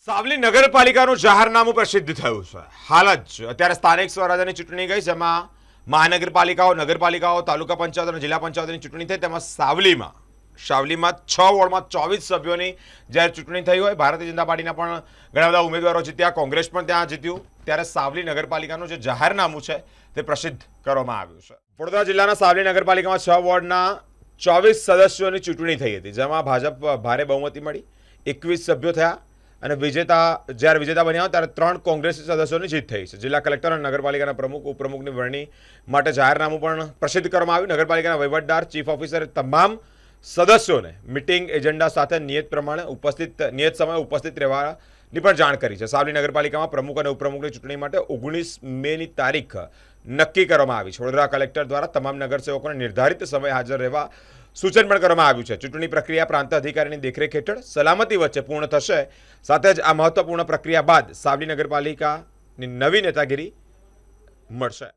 સાવલી નગરપાલિકાનું જાહેરનામું પ્રસિદ્ધ થયું છે। હાલ જ અત્યારે સ્થાનિક સ્વરાજ્યની ચૂંટણી ગઈ, જેમાં મહાનગરપાલિકાઓ, નગરપાલિકાઓ, તાલુકા પંચાયત અને જિલ્લા પંચાયતની ચૂંટણી થઈ। તેમાં સાવલીમાં 6 વોર્ડમાં 24 સભ્યોની જ્યારે ચૂંટણી થઈ હોય, ભારતીય જનતા પાર્ટીના પણ ઘણા બધા ઉમેદવારો જીત્યા, કોંગ્રેસ પણ ત્યાં જીત્યું। ત્યારે સાવલી નગરપાલિકાનું જે જાહેરનામું છે તે પ્રસિદ્ધ કરવામાં આવ્યું છે। વડોદરા જિલ્લાના સાવલી નગરપાલિકામાં 6 વોર્ડના 24 સદસ્યોની ચૂંટણી થઈ હતી, જેમાં ભાજપ ભારે બહુમતી મળી, 21 સભ્યો થયા અને જ્યારે વિજેતા બન્યા ત્યારે 3 કોંગ્રેસી સદસ્યોની જીત થઈ છે। જિલ્લા કલેક્ટર અને નગરપાલિકાના પ્રમુખ, ઉપપ્રમુખની વરણી માટે જાહેરનામું પણ પ્રસિદ્ધ કરવામાં આવ્યું। નગરપાલિકાના વહીવટદાર, ચીફ ઓફિસરે તમામ સદસ્યોને મિટિંગ એજન્ડા સાથે નિયત સમયે ઉપસ્થિત રહેવાની પણ જાણ કરી છે। સાવલી નગરપાલિકામાં પ્રમુખ અને ઉપપ્રમુખની ચૂંટણી માટે 19 મેની તારીખ નક્કી કરવામાં આવી છે। વડોદરા કલેક્ટર દ્વારા તમામ નગરસેવકોને નિર્ધારિત સમયે હાજર રહેવા સૂચન પણ કરવામાં આવ્યું છે। ચૂંટણી પ્રક્રિયા પ્રાંત અધિકારીની દેખરેખ હેઠળ સલામતી વચ્ચે પૂર્ણ થશે। સાથે જ આ મહત્વપૂર્ણ પ્રક્રિયા બાદ સાવલી નગરપાલિકાની નવી નેતાગીરી મળશે।